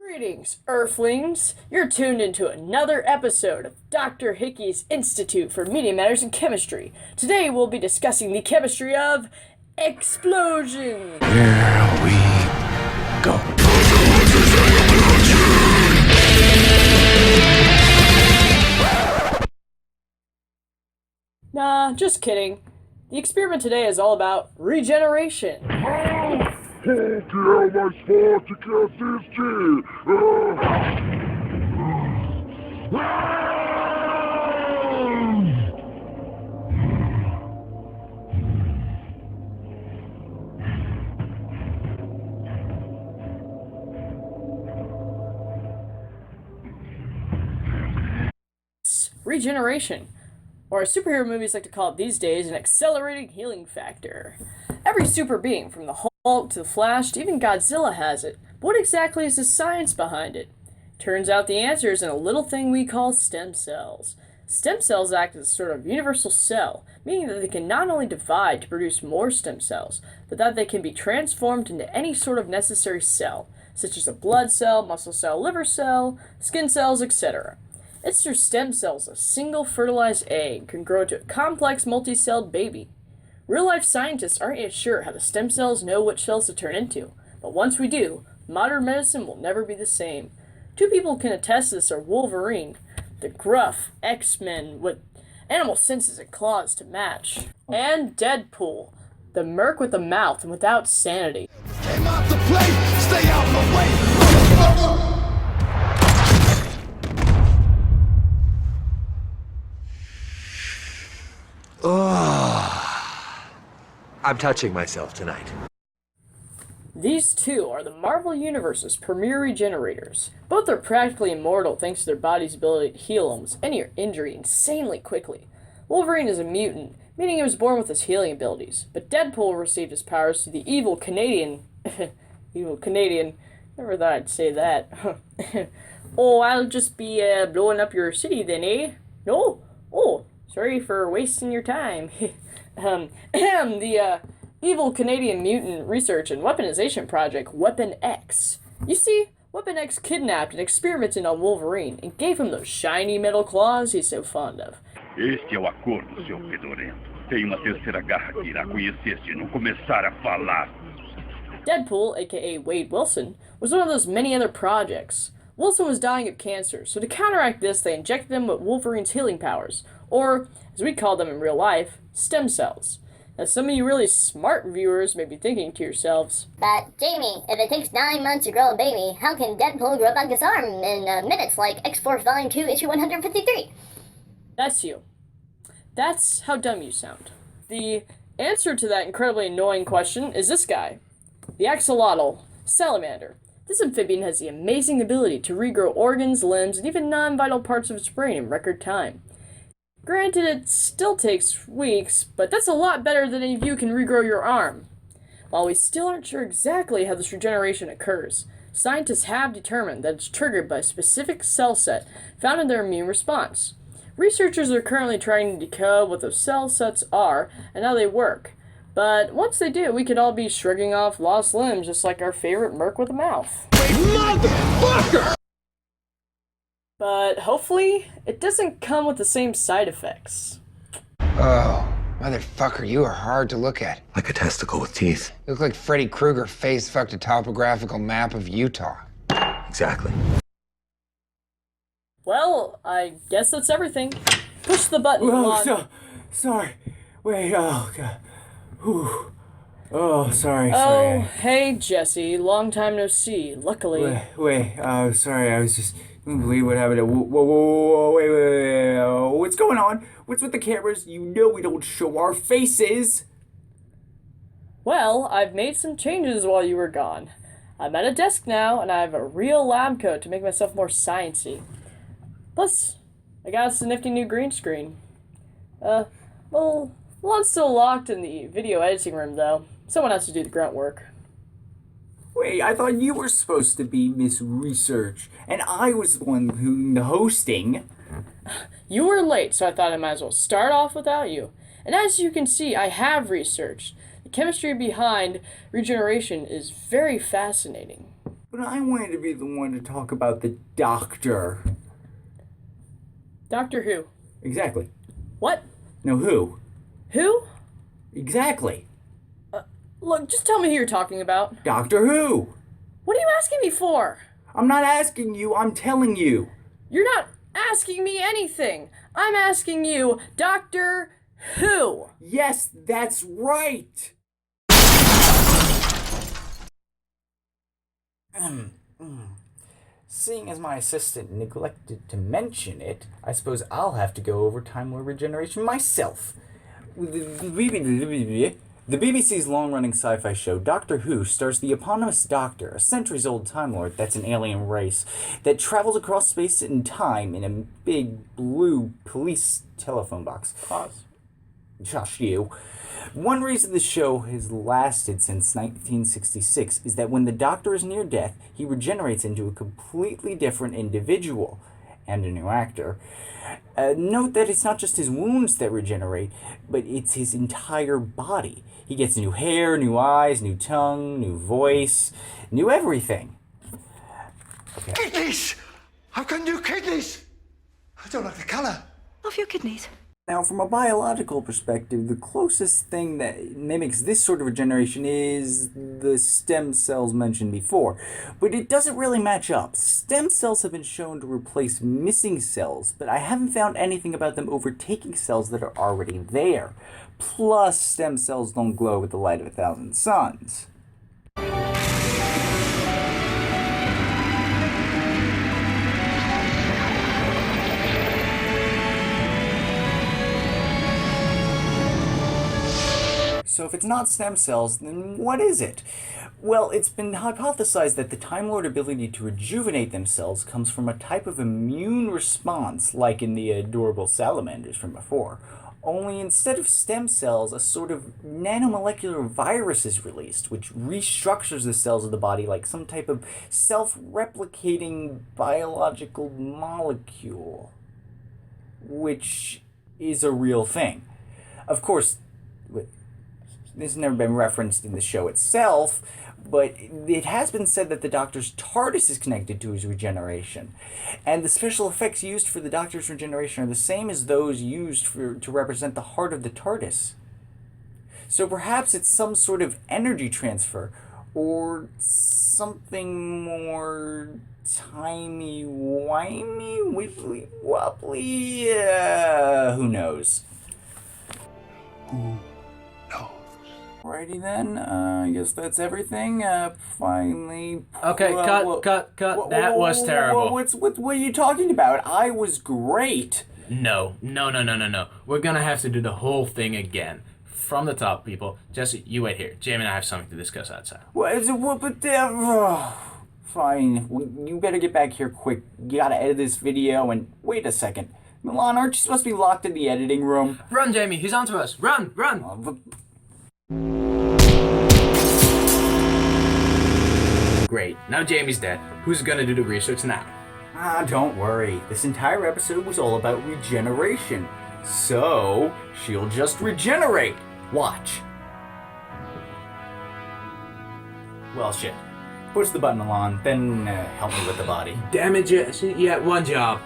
Greetings, Earthlings! You're tuned into another episode of Dr. Hickey's Institute for Media Matters and Chemistry. Today we'll be discussing the chemistry of explosions. Here we go. Nah, just kidding. The experiment today is all about regeneration. Get out my spot to get this kid! Regeneration, or as superhero movies like to call it these days, an accelerating healing factor. Every super being, from the Hulk to the Flash to even Godzilla, has it. But what exactly is the science behind it? Turns out the answer is in a little thing we call stem cells. Stem cells act as a sort of universal cell, meaning that they can not only divide to produce more stem cells, but that they can be transformed into any sort of necessary cell, such as a blood cell, muscle cell, liver cell, skin cells, etc. It's through stem cells a single fertilized egg can grow into a complex multi-celled baby. Real-life scientists aren't yet sure how the stem cells know which cells to turn into, but once we do, modern medicine will never be the same. Two people can attest to this are Wolverine, the gruff X-Men with animal senses and claws to match, and Deadpool, the merc with a mouth and without sanity. Came out to play, stay out my way, motherfucker! I'm touching myself tonight. These two are the Marvel Universe's premier regenerators. Both are practically immortal thanks to their body's ability to heal almost any injury insanely quickly. Wolverine is a mutant, meaning he was born with his healing abilities, but Deadpool received his powers through the evil Canadian... Never thought I'd say that. Oh, I'll just be blowing up your city then, eh? No? Oh, sorry for wasting your time. The evil Canadian mutant research and weaponization project, Weapon X. You see, Weapon X kidnapped and experimented on Wolverine and gave him those shiny metal claws he's so fond of. Este é o acordo, seu fedorento. Tem uma terceira garra que irá conhecer se não começar a falar. Deadpool, aka Wade Wilson, was one of those many other projects. Wilson was dying of cancer, so to counteract this, they injected him with Wolverine's healing powers, or, as we call them in real life, stem cells. Now, some of you really smart viewers may be thinking to yourselves, But, Jamie, if it takes 9 months to grow a baby, how can Deadpool grow back his arm in minutes like X-Force Volume 2, Issue 153? that's you. That's how dumb you sound. The answer to that incredibly annoying question is this guy, the axolotl salamander. This amphibian has the amazing ability to regrow organs, limbs, and even non-vital parts of its brain in record time. Granted, it still takes weeks, but that's a lot better than any of you can regrow your arm. While we still aren't sure exactly how this regeneration occurs, scientists have determined that it's triggered by a specific cell set found in their immune response. Researchers are currently trying to decode what those cell sets are and how they work. But once they do, we could all be shrugging off lost limbs just like our favorite merc with a mouth. Motherfucker! But hopefully, it doesn't come with the same side effects. Oh, motherfucker, you are hard to look at. Like a testicle with teeth. You look like Freddy Krueger face-fucked a topographical map of Utah. Exactly. Well, I guess that's everything. Push the button on... Sorry. Wait, oh, God. Whew. Oh, sorry. Oh, hey, Jesse. Long time no see. Luckily... Sorry, I was just... I can't believe what happened. Whoa, wait. What's going on? What's with the cameras? You know we don't show our faces. Well, I've made some changes while you were gone. I'm at a desk now, and I have a real lab coat to make myself more sciencey. Plus, I got us a nifty new green screen. Well, I'm still locked in the video editing room, though. Someone has to do the grunt work. Wait, I thought you were supposed to be Miss Research, and I was the one who hosting. You were late, so I thought I might as well start off without you. And as you can see, I have researched. The chemistry behind regeneration is very fascinating. But I wanted to be the one to talk about the Doctor. Doctor Who? Exactly. What? No, who? Who? Exactly. Look, just tell me who you're talking about. Doctor Who. What are you asking me for? I'm not asking you, I'm telling you. You're not asking me anything. I'm asking you, Doctor Who? Yes, that's right. Seeing as my assistant neglected to mention it, I suppose I'll have to go over Time Lord Regeneration myself. The BBC's long-running sci-fi show Doctor Who stars the eponymous Doctor, a centuries-old Time Lord that's an alien race that travels across space and time in a big blue police telephone box. Pause. Shush you. One reason the show has lasted since 1966 is that when the Doctor is near death, he regenerates into a completely different individual and a new actor. Note that it's not just his wounds that regenerate, but it's his entire body. He gets new hair, new eyes, new tongue, new voice, new everything. Okay. Kidneys! I've got new kidneys! I don't like the colour. Of your kidneys. Now, from a biological perspective, the closest thing that mimics this sort of regeneration is the stem cells mentioned before. But it doesn't really match up. Stem cells have been shown to replace missing cells, but I haven't found anything about them overtaking cells that are already there. Plus, stem cells don't glow with the light of 1,000 suns. So if it's not stem cells, then what is it? Well, it's been hypothesized that the Time Lord ability to rejuvenate themselves comes from a type of immune response, like in the adorable salamanders from before. Only instead of stem cells, a sort of nanomolecular virus is released, which restructures the cells of the body like some type of self-replicating biological molecule, which is a real thing. Of course, this has never been referenced in the show itself, but it has been said that the Doctor's TARDIS is connected to his regeneration. And the special effects used for the Doctor's regeneration are the same as those used to represent the heart of the TARDIS. So perhaps it's some sort of energy transfer, or something more timey-wimey, wibbly-wobbly, who knows? Who knows? Alrighty then, I guess that's everything. Finally... Okay, cut. That was terrible. What are you talking about? I was great. No. We're gonna have to do the whole thing again. From the top, people. Jesse, you wait here. Jamie and I have something to discuss outside. Fine. You better get back here quick. You gotta edit this video and... Wait a second. Milan, aren't you supposed to be locked in the editing room? Run, Jamie. He's onto us. Run. Great. Now Jamie's dead. Who's gonna do the research now? Don't worry. This entire episode was all about regeneration. So, she'll just regenerate. Watch. Well, shit. Push the button, Milan, then help me with the body. Damn it, Jesse. You had one job.